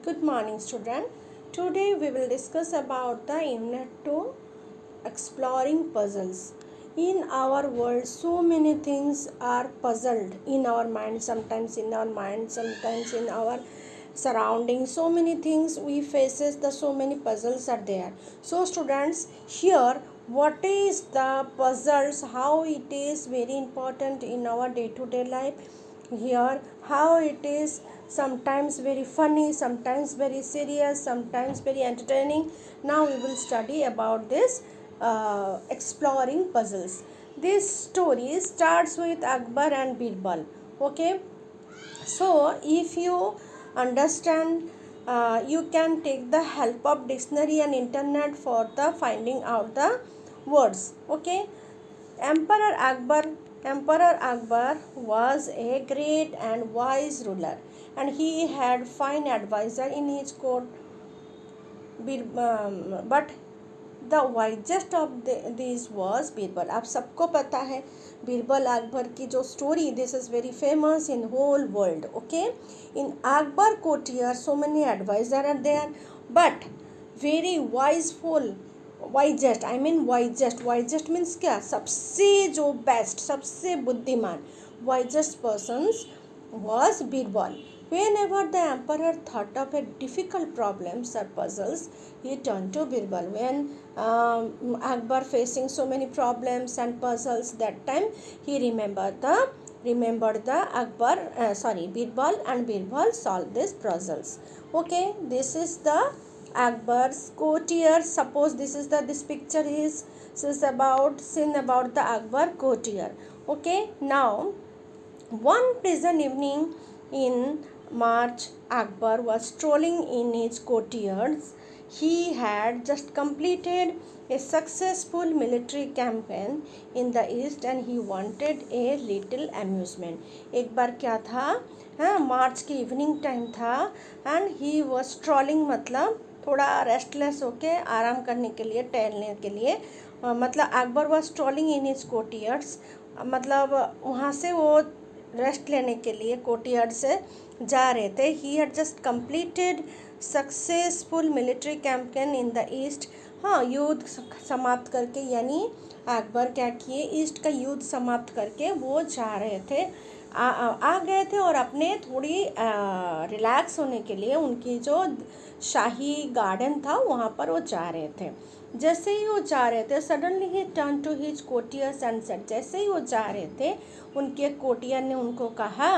Good morning, student. Today we will discuss about the unit 2 exploring puzzles. In our world, so many things are puzzled in our mind, sometimes in our mind, sometimes in our surroundings. So many things we faces, the so many puzzles are there. So students, here what is the puzzles, how it is very important in our day-to-day life, here how it is sometimes very funny, sometimes very serious, sometimes very entertaining. Now we will study about this exploring puzzles. This story starts with Akbar and Birbal. Okay, so if you understand, you can take the help of dictionary and internet for the finding out the words. Okay, Emperor Akbar Emperor Akbar was a great and wise ruler, and he had fine advisor in his court. But the wisest of these was Birbal. आप सबको पता है बीरबल अकबर की जो story, this is very famous in whole world. Okay, in Akbar courtier so many advisor are there, but very wiseful, wisest, I mean wisest means क्या, सबसे जो best, सबसे बुद्धिमान, wisest persons was Birbal. Whenever the emperor thought of a difficult problems or puzzles, he turned to Birbal. When Akbar facing so many problems and puzzles, that time he remembered the Birbal, and Birbal solved these puzzles. Okay, this is the Akbar's courtier. Suppose this picture is about scene about the Akbar courtier. Okay, now one pleasant evening in March, Akbar was strolling in his courtyards. He had just completed a successful military campaign in the east and he wanted a little amusement. एक बार क्या था, हाँ, मार्च की evening time था and he was strolling, मतलब थोड़ा restless होके आराम करने के लिए, टहलने के लिए. मतलब Akbar was strolling in his courtiers, मतलब वहाँ से वो रेस्ट लेने के लिए कोर्टियार्ड से जा रहे थे. He had just completed successful military campaign in the east. हाँ, युद्ध समाप्त करके, यानी अकबर क्या किए, ईस्ट का युद्ध समाप्त करके वो जा रहे थे, आ गए थे और अपने थोड़ी रिलैक्स होने के लिए उनकी जो शाही गार्डन था वहाँ पर वो जा रहे थे. जैसे ही वो जा रहे थे, सडनली ही turn to his courtiers and said, जैसे ही वो जा रहे थे उनके कोर्टियर ने उनको कहा,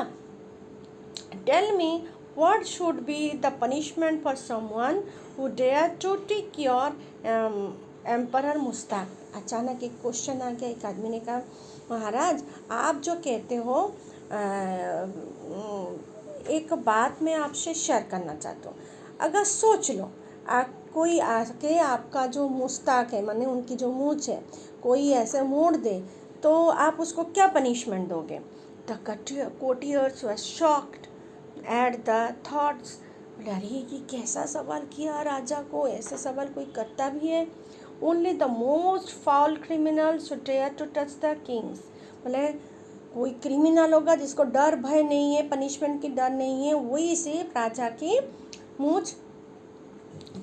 tell me what should be the punishment for someone who dare to take your emperor moustache. अचानक एक क्वेश्चन आ गया. एक आदमी ने कहा, महाराज आप जो कहते हो, एक बात मैं आपसे शेयर करना चाहता हूँ. अगर सोच लो, कोई आके आपका जो मुस्ताक है, माने उनकी जो मूंछ है, कोई ऐसे मोड़ दे तो आप उसको क्या पनिशमेंट दोगे. The courtiers were shocked at the thoughts. अरे ये कैसा सवाल किया राजा को, ऐसा सवाल कोई करता भी है. Only the most foul criminal should dare to touch the king's. बोले कोई क्रिमिनल होगा जिसको डर भय नहीं है, पनिशमेंट की डर नहीं है, वही सिर्फ राजा की मूंछ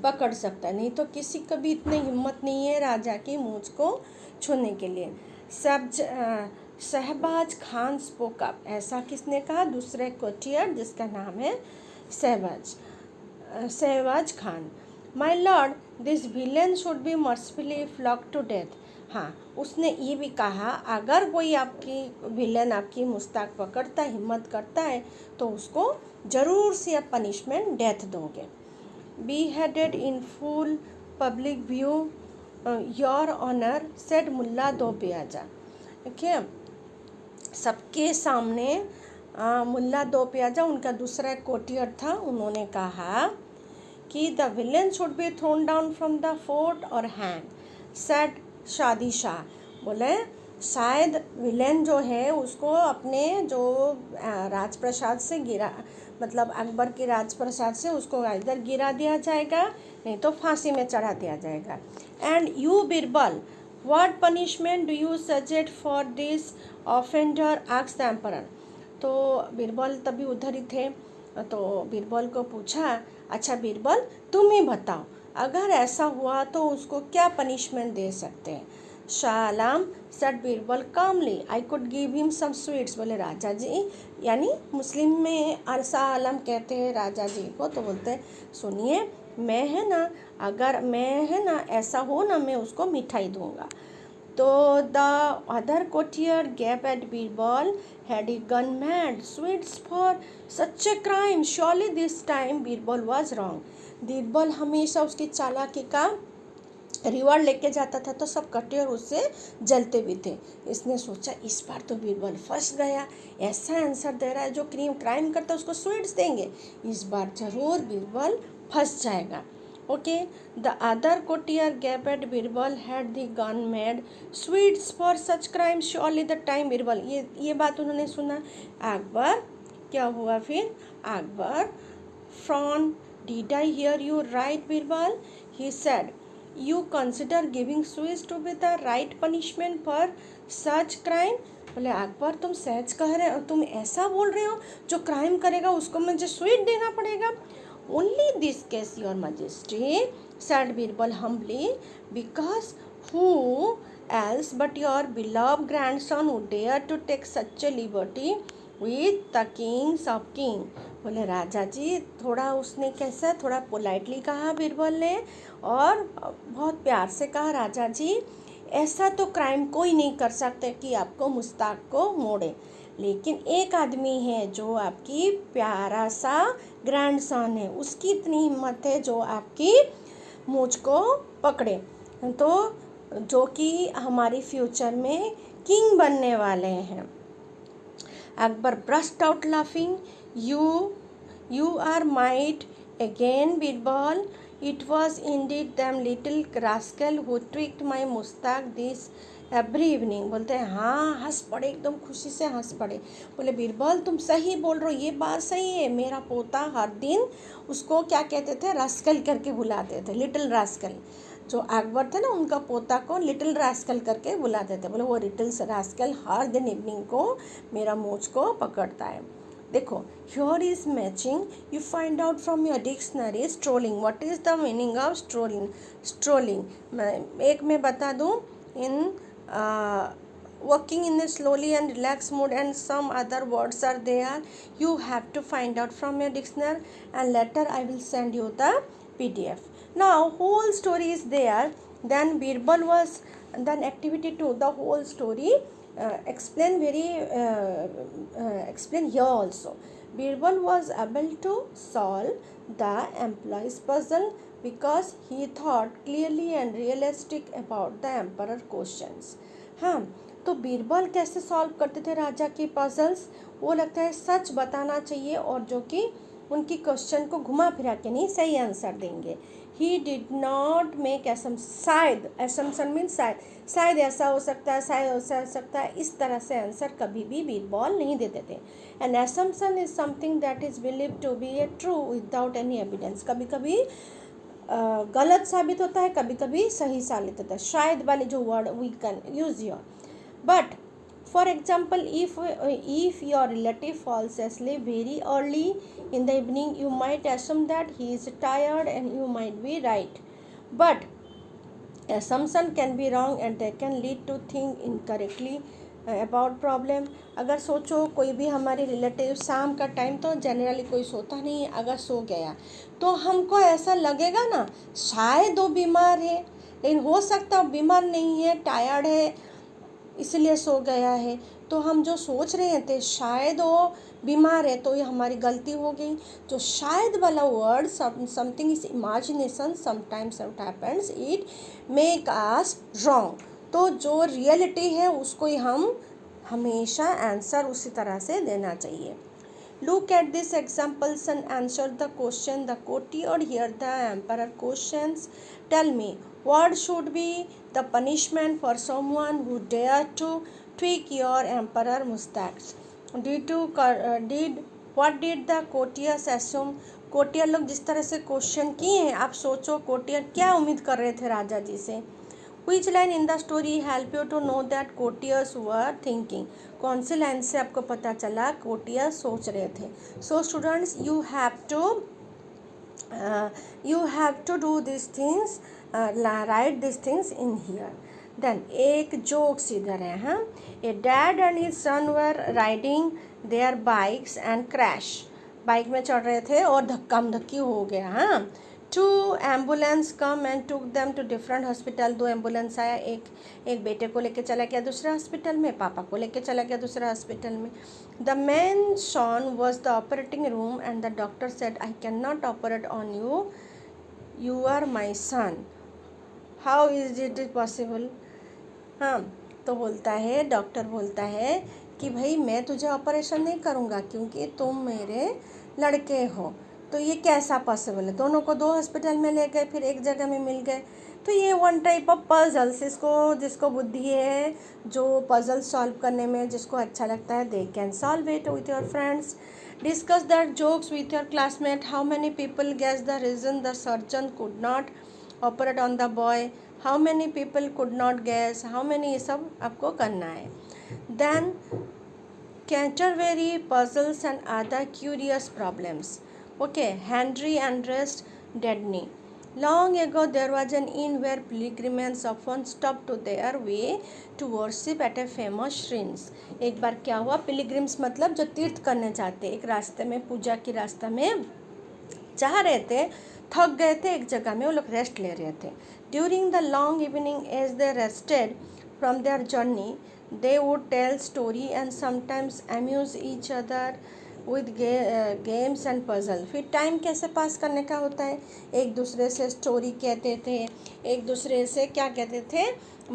पकड़ सकता है, नहीं तो किसी को भी इतनी हिम्मत नहीं है राजा की मूंछ को छूने के लिए. सब शहबाज खान स्पोक अप. ऐसा किसने कहा, दूसरे कोर्टियर जिसका नाम है Shahbaz Khan. My lord, this villain should be mercifully flog to death. हाँ, उसने ये भी कहा, अगर कोई आपकी विलेन, आपकी मुस्ताक पकड़ता, हिम्मत करता है तो उसको ज़रूर से आप पनिशमेंट डेथ दोगे. beheaded in full public view, your honor, said मुल्ला दो प्याजा. देखिए, सबके सामने मुल्ला दो प्याजा, उनका दूसरा कोर्टियर था, उन्होंने कहा कि the villain should be thrown down from the fort और हैंग, सेड शादी शाह. बोले शायद विलेन जो है उसको अपने जो राजप्रसाद से गिरा, मतलब अकबर के राजप्रसाद से उसको इधर गिरा दिया जाएगा, नहीं तो फांसी में चढ़ा दिया जाएगा. And you Birbal, what punishment do you suggest for this offender, asked the emperor. तो बिरबल तभी उधर ही थे. तो बीरबल को पूछा, अच्छा बीरबल तुम ही बताओ, अगर ऐसा हुआ तो उसको क्या पनिशमेंट दे सकते हैं। Shah Alam said Birbal calmly, I could give him some sweets. बोले राजा जी, यानी मुस्लिम में शाह आलम कहते हैं राजा जी को, तो बोलते हैं सुनिए, मैं है ना, अगर मैं है ना ऐसा हो ना, मैं उसको मिठाई दूंगा। तो the other courtier gaped at Birbal. Had he gone mad? Sweets for such a crime. Surely this time Birbal was wrong. Birbal हमेशा उसकी चालाकी का रिवॉर्ड लेके जाता था, तो सब कटियर उससे जलते भी थे। इसने सोचा इस बार तो बीरबल फंस गया, ऐसा आंसर दे रहा है जो क्राइम करता है उसको स्वीट्स देंगे, इस बार जरूर बीरबल फंस जाएगा। Okay, the other courtier gaped Birbal had the gun made sweets for such crime surely the time Birbal. ये बात उन्होंने सुना। अकबर क्या हुआ फिर, Akbar frown, did I hear you right Birbal, he said, you consider giving sweets to be the right punishment for such crime। बोले अकबर तुम सहज कह रहे हो, तुम ऐसा बोल रहे हो, जो क्राइम करेगा उसको मुझे स्वीट देना पड़ेगा। Only this case your majesty, said Birbal humbly, because who else but your beloved grandson would dare to take such a liberty with the kings of king। बोले राजा जी, थोड़ा उसने कैसा, थोड़ा पोलाइटली कहा बीरबल ने, और बहुत प्यार से कहा राजा जी, ऐसा तो क्राइम कोई नहीं कर सकते कि आपको मुस्ताक को मोड़े, लेकिन एक आदमी है जो आपकी प्यारा सा ग्रैंडसन है, उसकी इतनी हिम्मत है जो आपकी मूंछ को पकड़े, तो जो कि हमारी फ्यूचर में किंग बनने वाले हैं। Akbar burst out laughing, you are might again Birbal, it was indeed them little rascal who tricked my moustache this every evening। बोलते हैं हाँ, हंस पड़े, एकदम खुशी से हंस पड़े। बोले बीरबल तुम सही बोल रहे हो, ये बात सही है, मेरा पोता हर दिन उसको क्या कहते थे, रास्कल करके बुलाते थे, लिटिल रास्कल। जो अकबर थे ना, उनका पोता को लिटिल रास्कल करके बुलाते थे। बोले वो लिटिल रास्कल हर दिन इवनिंग को मेरा मूंछ को पकड़ता है। देखो, here is matching, you find out from your dictionary strolling, what is the meaning of strolling। एक मैं बता दूँ, in working in a slowly and relaxed mood, and some other words are there, you have to find out from your dictionary, and later I will send you the PDF। Now whole story is there, then Birbal was, then activity 2, the whole story explain here also। Birbal was able to solve the employee's puzzle because he thought clearly and realistic about the emperor questions। हाँ, तो बीरबल कैसे solve करते थे राजा की puzzles, वो लगता है सच बताना चाहिए और जो कि उनकी क्वेश्चन को घुमा फिरा के नहीं सही आंसर देंगे। ही डिड नॉट मेक शायद, एसम्पशन मीन शायद ऐसा हो सकता है, शायद ऐसा हो सकता है, इस तरह से आंसर कभी भी बीरबल नहीं देते थे। An assumption is something that is believe to be a true without any evidence. कभी कभी गलत साबित होता है, कभी कभी सही साबित होता है। शायद वाले जो word we can use your, but for example, if your relative falls asleep very early in the evening, you might assume that he is tired and you might be right, but assumption can be wrong and they can lead to think incorrectly about problem। अगर सोचो कोई भी हमारे relative, शाम का time तो generally कोई सोता नहीं है, अगर सो गया तो हमको ऐसा लगेगा ना शायद वो बीमार है, लेकिन हो सकता है बीमार नहीं है, टायर्ड है इसलिए सो गया है। तो हम जो सोच रहे थे शायद वो बीमार है, तो ये हमारी गलती हो गई। जो शायद वाला word, something is imagination, sometimes it happens, it make us wrong. तो जो रियलिटी है उसको ही हम हमेशा आंसर उसी तरह से देना चाहिए। Look at these examples and answer the question. The courtier hear the emperor questions. Tell me, what should be the punishment for someone who dare to tweak your emperor mustache? What did the courtiers assume? कोटियर लोग जिस तरह से question किए हैं, आप सोचो कोटियर क्या उम्मीद कर रहे थे राजा जी से। Which line in the story help you to know that courtiers were thinking? कौन सी लाइन से आपको पता चला courtiers सोच रहे थे? So students, you have to do these things, write these things in here. Then एक jokes इधर है, हाँ. A dad and his son were riding their bikes and crash. Bike में चढ़ रहे थे और धक्का धक्की हो गया, हाँ. Two ambulance come and took them to different hospital. दो एम्बुलेंस आया, एक बेटे को लेके चला गया दूसरे हॉस्पिटल में, पापा को लेके चला गया दूसरे हॉस्पिटल में. The man Sean was the operating room and the doctor said, I cannot operate on you. You are my son. How is it possible? हाँ, तो बोलता है, डॉक्टर बोलता है कि भाई मैं तुझे ऑपरेशन नहीं करूँगा क्योंकि तुम मेरे लड़के हो. तो ये कैसा पॉसिबल है? दोनों को दो हॉस्पिटल में ले गए, फिर एक जगह में मिल गए. तो ये वन टाइप ऑफ पजल्स, जिसको बुद्धि है, जो पजल सॉल्व करने में जिसको अच्छा लगता है, they can solve it with your friends. Discuss that jokes with your classmate. How many people guess the reason the surgeon could not operate on the boy. How many people could not guess. How many, ये सब आपको करना है. Then Canterbury puzzles and other curious problems. Okay, Henry and rest Dudney. Long ago there was an inn where pilgrims often stopped to their way to worship at a famous shrines. एक बार क्या हुआ, pilgrims मतलब जो तीर्थ करने जाते, एक रास्ते में पूजा की रास्ता में जा रहे थे, थक गए थे, एक जगह में वो लोग रेस्ट ले रहे थे. During the long evening as they rested from their journey, they would tell story and sometimes amuse each other with games and puzzle. फिर टाइम कैसे पास करने का होता है, एक दूसरे से स्टोरी कहते थे, एक दूसरे से क्या कहते थे,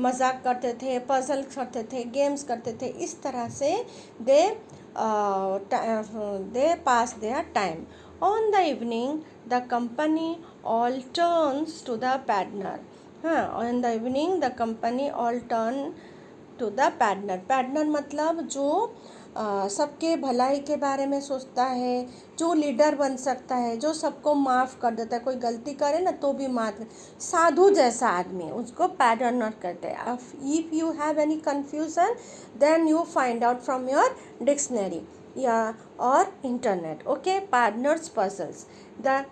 मजाक करते थे, पजल करते थे, गेम्स करते थे. इस तरह से they pass their time. On the evening the company all turns to the partner. हाँ, on the evening the company all turn to the partner. Partner मतलब जो सबके भलाई के बारे में सोचता है, जो लीडर बन सकता है, जो सबको माफ़ कर देता है, कोई गलती करे ना तो भी माफ़, साधु जैसा आदमी, उसको पैडनर कहते हैं. If you have any confusion then you find out from your dictionary या और इंटरनेट. Okay, पैडनर्स puzzles.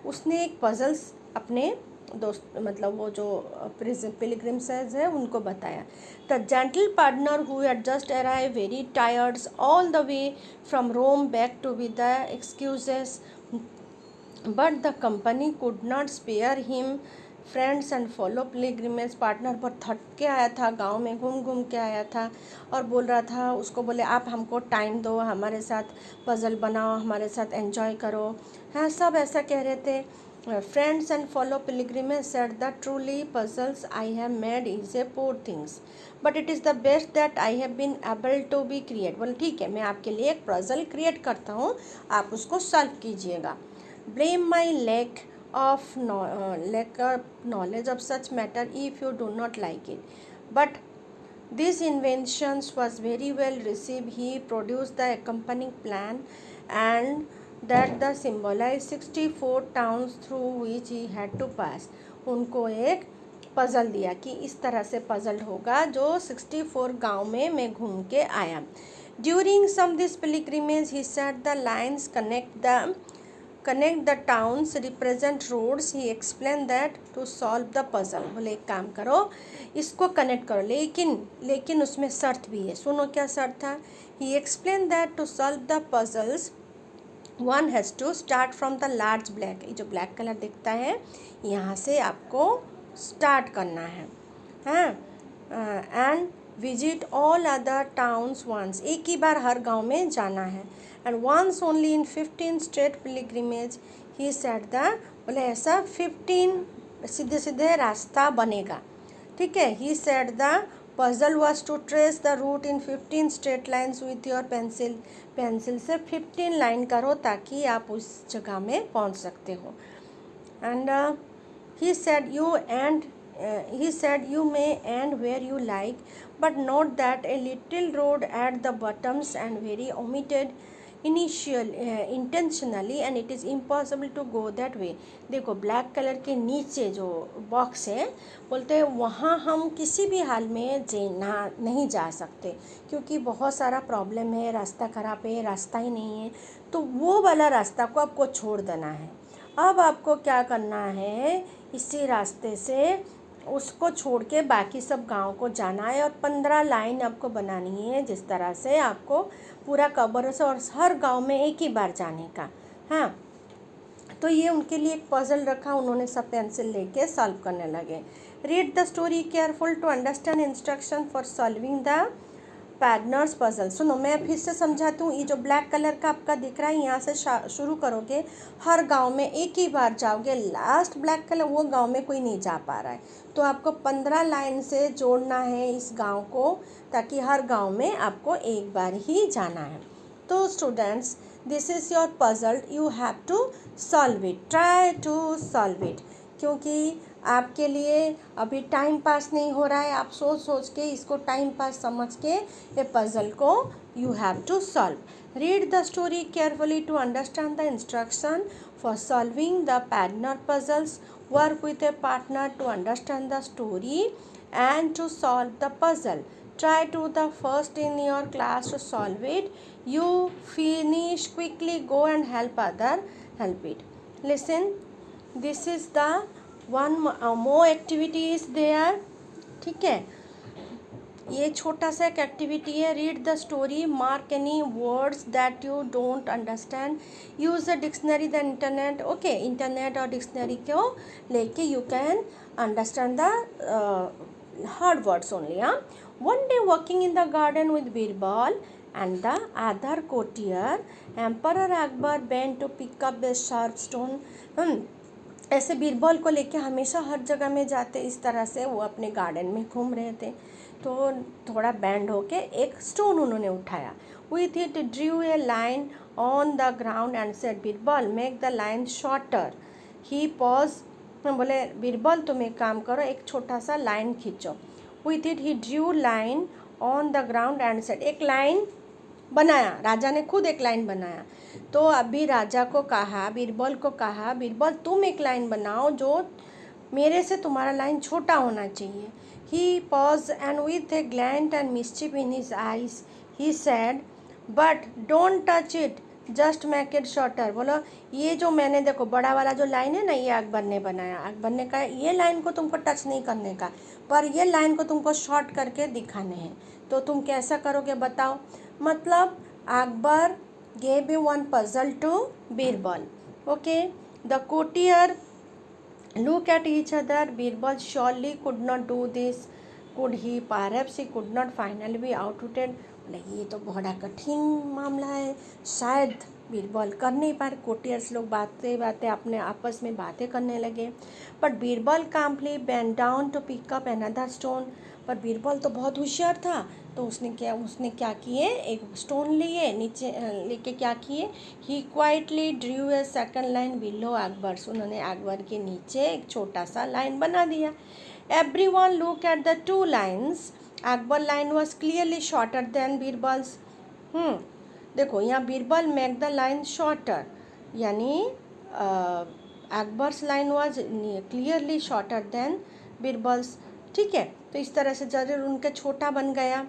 उसने एक पजल्स अपने दोस्त, मतलब वो जो पिलग्रिम्स है उनको बताया. The gentle partner who had just arrive very tired all the way from Rome back to with the excuses but the company could not spare him friends and follow pilgrimage. Partner पर थक के आया था, गांव में घूम के आया था और बोल रहा था, उसको बोले आप हमको टाइम दो, हमारे साथ पजल बनाओ, हमारे साथ एंजॉय करो. हाँ, सब ऐसा कह रहे थे. Friends and fellow pilgrims said that truly puzzles I have made is a poor things, but it is the best that I have been able to be create. बोले ठीक है, मैं आपके लिए एक पजल क्रिएट करता हूँ, आप उसको सॉल्व कीजिएगा. Blame my lack of knowledge of such matter if you do not like it, but this invention was very well received. He produced the accompanying plan and that the symbolized 64 towns through which he had to pass. उनको एक puzzle दिया कि इस तरह से puzzle होगा जो 64 गांव में मैं घूम के आया. During some this pilgrimage he said the lines connect the towns represent roads. He explained that to solve the puzzle. बोले एक काम करो, इसको कनेक्ट करो, लेकिन उसमें शर्त भी है. सुनो क्या शर्त था. He explained that to solve the puzzles one has to start from the large black. ये जो ब्लैक कलर दिखता है यहाँ से आपको स्टार्ट करना है. हाँ, and visit all other towns once. एक ही बार हर गांव में जाना है. And once only in 15 straight pilgrimage. He said the, बोले ऐसा 15 सीधे सीधे रास्ता बनेगा. ठीक है. He said the puzzle was to trace the route in 15 straight lines with your pencil. Pencil से 15 लाइन करो ताकि आप उस जगह में पहुंच सकते हो. And he said you may end where you like, but note that a little road at the bottoms and very omitted initial intentionally and it is impossible to go that way. देखो black colour के नीचे जो box है बोलते हैं वहाँ हम किसी भी हाल में नहीं जा सकते, क्योंकि बहुत सारा प्रॉब्लम है, रास्ता ख़राब है, रास्ता ही नहीं है। तो वो वाला रास्ता को आपको छोड़ देना है। अब आपको क्या करना है, इसी रास्ते से उसको छोड़ के बाकी सब गांव को जाना है, और 15 लाइन आपको बनानी है जिस तरह से आपको पूरा कवर से और हर गांव में एक ही बार जाने का। हाँ, तो ये उनके लिए एक पजल रखा, उन्होंने सब पेंसिल लेके सॉल्व करने लगे। Read the story careful to understand instruction for solving the partner's puzzle. सुनो, मैं फिर से समझाती हूँ। ये जो ब्लैक कलर का आपका दिख रहा है, यहाँ से शुरू करोगे, हर गांव में एक ही बार जाओगे, लास्ट ब्लैक कलर वो गांव में कोई नहीं जा पा रहा है, तो आपको 15 लाइन से जोड़ना है इस गांव को, ताकि हर गांव में आपको एक बार ही जाना है। तो students, this is your puzzle, you have to solve it, try to solve it, क्योंकि आपके लिए अभी टाइम पास नहीं हो रहा है। आप सोच के इसको टाइम पास समझ के ये पजल को you have to solve. Read the story carefully to understand the instruction for solving the partner puzzles. Work with a partner to understand the story and to solve the puzzle. Try to the first in your class to solve it. You finish quickly, go and help it. Listen, this is the one more activity is there. ठीक है, ये छोटा सा एक activity है। Read the story, mark any words that you don't understand, use the dictionary the internet. Okay, internet और dictionary को लेके you can understand the hard words only. One day walking in the garden with Birbal and the other courtier, Emperor Akbar bent to pick up a sharp stone. ऐसे बीरबल को लेके हमेशा हर जगह में जाते, इस तरह से वो अपने गार्डन में घूम रहे थे, तो थोड़ा बैंड होके एक स्टोन उन्होंने उठाया। With it drew a line on the ground and said, Birbal, make the line shorter. He paused. बोले, बीरबल तुम एक काम करो, एक छोटा सा लाइन खींचो। With it he Drew line on the ground and said, एक लाइन बनाया, राजा ने खुद एक लाइन बनाया। तो अभी राजा को कहा, बीरबल को कहा, बीरबल तुम एक लाइन बनाओ जो मेरे से तुम्हारा लाइन छोटा होना चाहिए। He pause and with a glint and mischief in his eyes he said, but don't touch it, just make it shorter. बोलो, ये जो मैंने देखो बड़ा वाला जो लाइन है ना, ये अकबर ने बनाया, अकबर ने कहा ये लाइन को तुमको टच नहीं करने का, पर ये लाइन को तुमको शॉर्ट करके दिखाने हैं, तो तुम कैसा करोगे बताओ। मतलब Akbar gave one puzzle to Birbal. Okay, the courtier look at each other. Birbal surely could not do this. Could he? Perhaps he could not finally be outwitted. ये तो बड़ा कठिन मामला है, शायद बीरबल कर नहीं पा रहे। कोटियर्स लोग बातें अपने आपस में बातें करने लगे। But Birbal calmly bent down to pick up another stone. पर बीरबल तो बहुत होशियार था, तो उसने क्या किए, एक स्टोन लिए, नीचे लेके क्या किए, ही क्वाइटली ड्रू ए सेकंड लाइन बिलो अकबर। उन्होंने अकबर के नीचे एक छोटा सा लाइन बना दिया। Everyone look at the two lines. Akbar line was clearly shorter than Birbal's. देखो यहाँ Birbal make the line shorter, यानी Akbar's line was clearly shorter than Birbal's. ठीक है, तो इस तरह से जरूर उनका छोटा बन गया।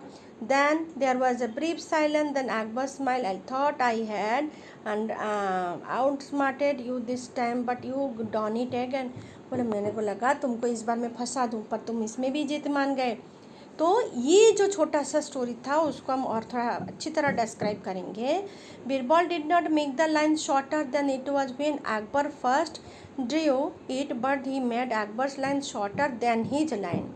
Then there was a brief silence, then Akbar smile, I thought I had and out smarted you this time but you done it again. बोले, मैंने को लगा तुमको इस बार मैं फंसा दूँ, पर तुम इसमें भी जीत मान गए। तो ये जो छोटा सा स्टोरी था उसको हम और थोड़ा अच्छी तरह डिस्क्राइब करेंगे। Birbal did not make the line shorter than it was when Akbar first Drew it, but he made Akbar's line shorter than his line.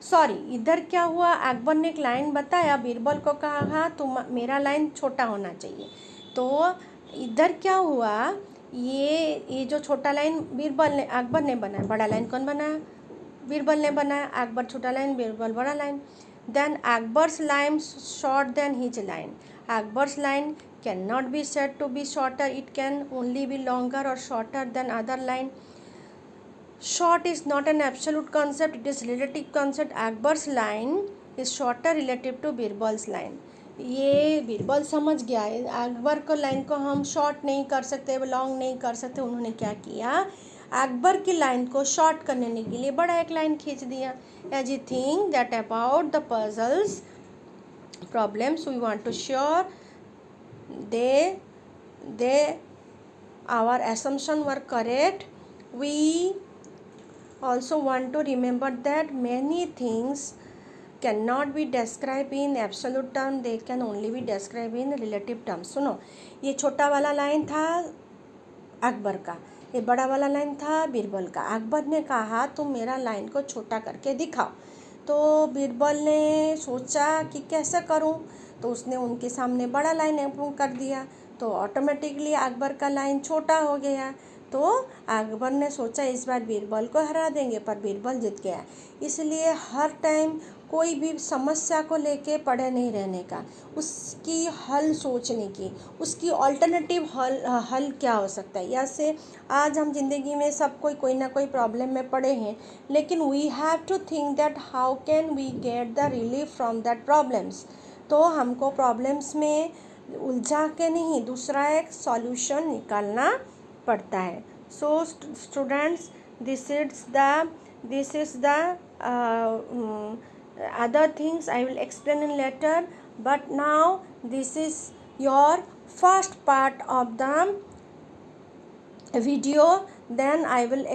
Sorry, इधर क्या हुआ, अकबर ने एक लाइन बताया, बीरबल को कहा तुम मेरा लाइन छोटा होना चाहिए। तो इधर क्या हुआ, ये जो छोटा लाइन अकबर ने बनाया, बड़ा लाइन कौन बनाया, बीरबल ने बनाया। अकबर छोटा लाइन, बीरबल बड़ा line. Then Akbar's line short then his line. Akbar's line can not be said to be shorter, it can only be longer और shorter than other line. Short is not an absolute concept, it is relative concept. Akbar's line is shorter relative to Birbal's line. ये बीरबल समझ गया है, अकबर को line को हम short नहीं कर सकते, लॉन्ग नहीं कर सकते। उन्होंने क्या किया, अकबर की लाइन को शॉर्ट करने के लिए बड़ा एक लाइन खींच दिया। As you think that about the puzzles problems we want to share, they our assumption were correct. We also want to remember that many things cannot be described in absolute term, they can only be described in relative terms. सुनो, ये छोटा वाला line था अकबर का, ये बड़ा वाला line था बीरबल का। अकबर ने कहा तुम मेरा लाइन को छोटा करके दिखाओ, तो बीरबल ने सोचा कि कैसे करूं, तो उसने उनके सामने बड़ा लाइन कर दिया, तो ऑटोमेटिकली अकबर का लाइन छोटा हो गया। तो अकबर ने सोचा इस बार बीरबल को हरा देंगे, पर बीरबल जीत गया। इसलिए हर टाइम कोई भी समस्या को लेके पड़े नहीं रहने का, उसकी हल सोचने की, उसकी ऑल्टरनेटिव हल क्या हो सकता है। जैसे आज हम जिंदगी में सब कोई ना कोई प्रॉब्लम में पड़े हैं, लेकिन we have to think that how can we get the relief from that problems. तो हमको प्रॉब्लम्स में उलझा के नहीं, दूसरा एक सॉल्यूशन निकालना पड़ता है। So students, this is the other things I will explain in later, but now this is your first part of the video, then I will